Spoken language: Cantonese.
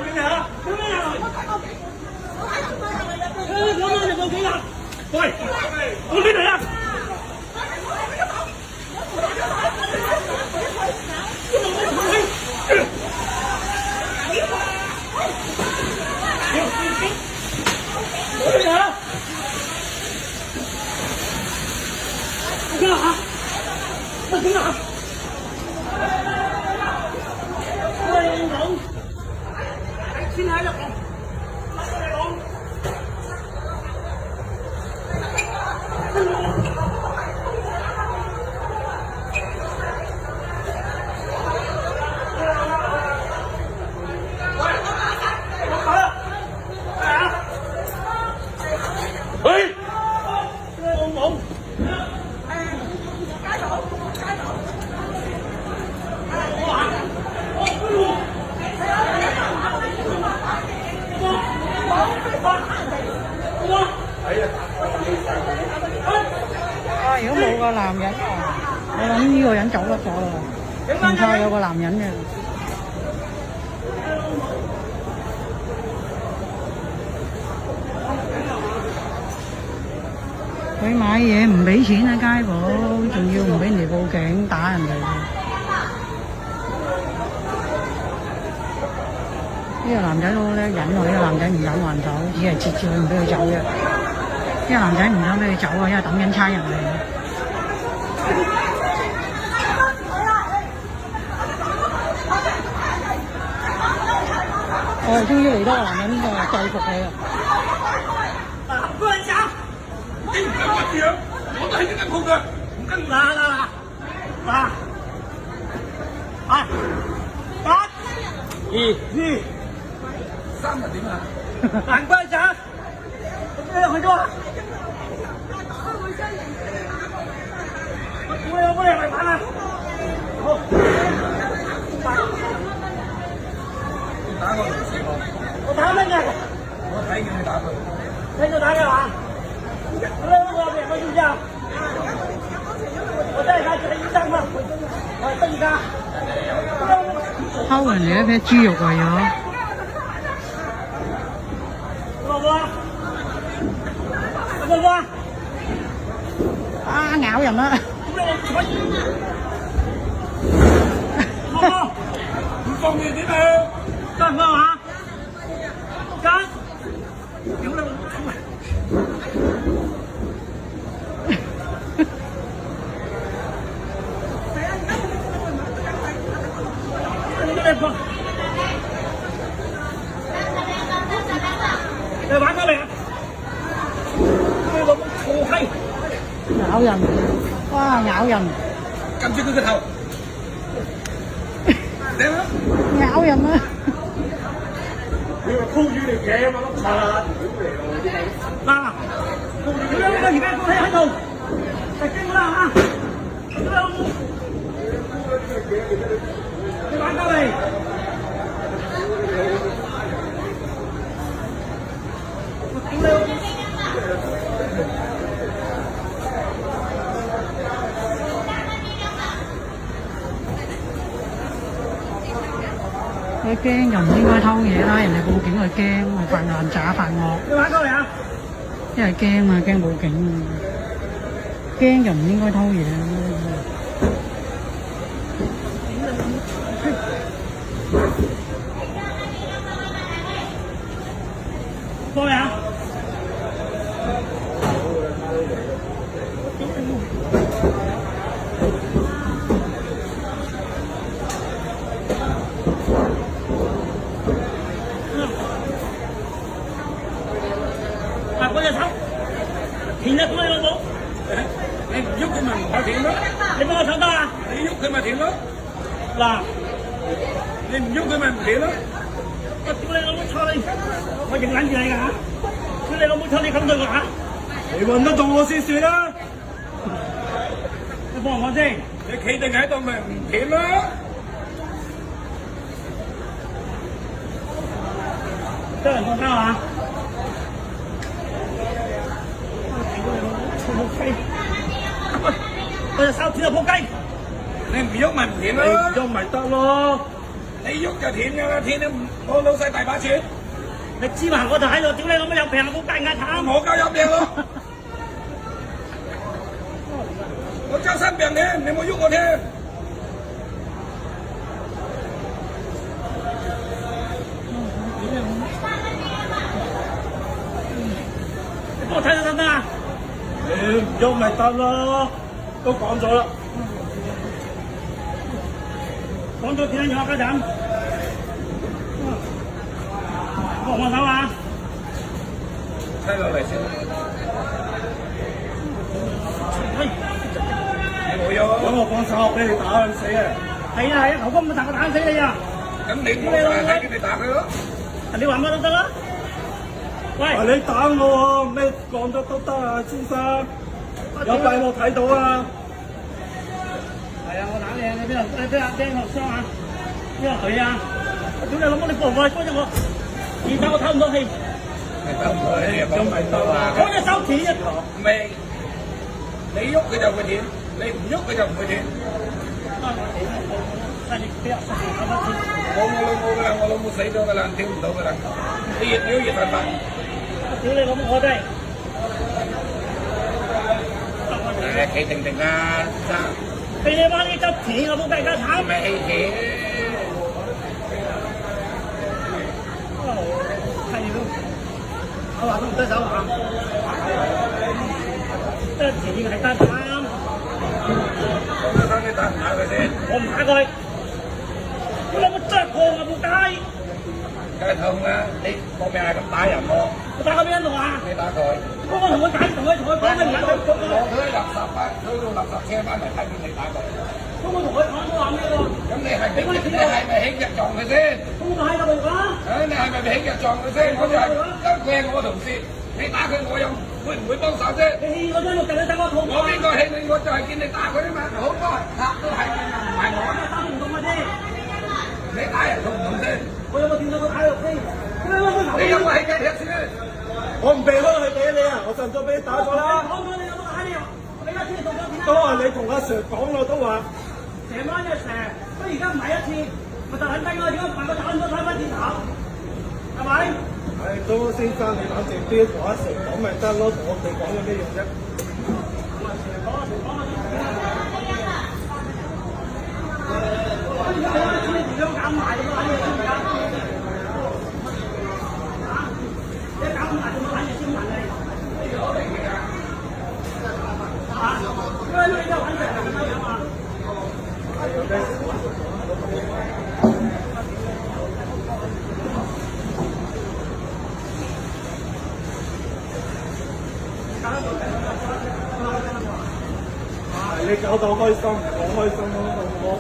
報警啊！做咩啊？講咩就報警啊！喂，報邊嚟啊？干啥？报警啊！喂，龙，先喺度。喂，老母。啊！如果冇個男人，我諗呢個人走甩咗啦。前菜有個男人嘅。佢買嘢唔俾錢啊，街寶，仲要唔俾人哋報警打人哋。呢個男仔都叻忍喎，呢個男仔唔忍還走，只係截住佢唔俾佢走啫。呢個男仔唔想俾佢走啊，因為等緊差人嚟。終於嚟到個男人制服佢啦！不能走！你唔敢乜嘢？我都係呢間鋪嘅，唔跟嗱，1、2、3日點啊？難怪咋？咩去咗啊？我有冇嚟玩啊？好，你打我唔死我。我打乜嘢？我睇見你打佢。睇到打嘅話，我兩個知唔知啊？我真係睇住你醫生嘛，我係得而家。偷人哋一撇豬肉為咗。老婆，老婆，啊咬人啦！老婆，唔放你點啊？得唔得啊？得。屌你老母臭啊！你玩過未啊？你老母臭閪！咬人，哇咬人！撳住佢個頭，點啊？咬人啊！你話箍住條頸嘛？碌柒！嗱，點樣個而家個喺度，就經過啦嚇！你玩過未？佢驚就唔應該偷嘢啦，人哋報警佢驚，咪犯爛渣犯惡。你玩過未啊？因為驚啊，驚報警啊，驚就唔應該偷嘢。過未啊？嗰隻手停一個你老母，你唔喐佢咪唔怕停咯？你幫我手得啊？你喐佢咪停咯？嗱，你唔喐佢咪唔停咯？我屌你老母臭你！我認撚住你㗎嚇！屌你老母臭你咁對我嚇！你揾得到我先算啦！你放我先，你企定喺度咪唔停咯？得人放交啊！我隻手指就仆街，你唔喐咪唔掂咯，喐咪得咯。你喐就斷㗎啦，斷都我老細大把錢。你知嘛？我就喺度，屌你老母有病冇計嗌慘。我夠有病咯，我周身病嘅，你冇喐我添。你幫我睇下得唔得啊？你唔喐咪得咯，都講咗啦。講咗點樣樣家陣？幫我手啊！睇落嚟先。你冇喐，咁我幫手俾你打死啊！係啊係啊，頭哥唔打我打死你啊！咁你冇睇見你打佢咯？你話乜都得啦。喂，你打我喎，咩講得都得啊，先生。有閉幕睇到啊！係啊，我打你啊！你邊度學傷啊？邊個佢啊？我屌你老母！你過嚟幫咗我，而家我唞唔到氣。得唔得？你咁咪得啦。我隻手斷啊！未，你喐佢就會斷，你唔喐佢就唔會斷。我老母死咗㗎啦，屌唔到㗎啦，你越屌越犯法。屌你老母我哋！企定定啊，生。俾你媽你執錢，我冇計家慘。咪氣錢。係咯，我話都唔得手行，得錢係得慘。先生，你打唔打佢先？我唔打佢，我老母真係過我冇街。梗係痛啦！你搏命係咁打人喎。我打佢邊度啊？你打佢。我同佢解，同佢講乜嘢？攞佢啲垃圾翻，推到垃圾車翻嚟睇見你打佢。咁我同佢講我話咩喎？咁你係咪起日撞佢先？咁我喺度講。你係咪起日撞佢先？我就係因佢係我同事，你打佢我又會唔會幫手啫？你氣我張六嚿，你等我痛。我邊個氣你？我就係見你打佢啊嘛！好多客都係唔係我。打唔動啊先。你打人痛唔痛先？我有冇見到佢打肉先？你有冇起腳踢先？我唔俾開佢俾你啊！我上咗俾你打咗啦。講咗你有冇打你啊？你一次做咗幾多？都話你同阿 Sir 講咯，都話。成晚一成，不過而家唔係一次，咪就係低我，如果唔係我打唔到3分錢頭，係咪？係，都先生你冷靜啲，同阿 Sir 講咪得咯，同我哋講有咩用啫？同阿 Sir 講啊，而家你一次你點樣減埋咁啊？玩嘢先而家，一減埋咁啊玩嘢先問你。因為你而家玩成咁樣嘛。你搞到開心，講開心咯，好唔好？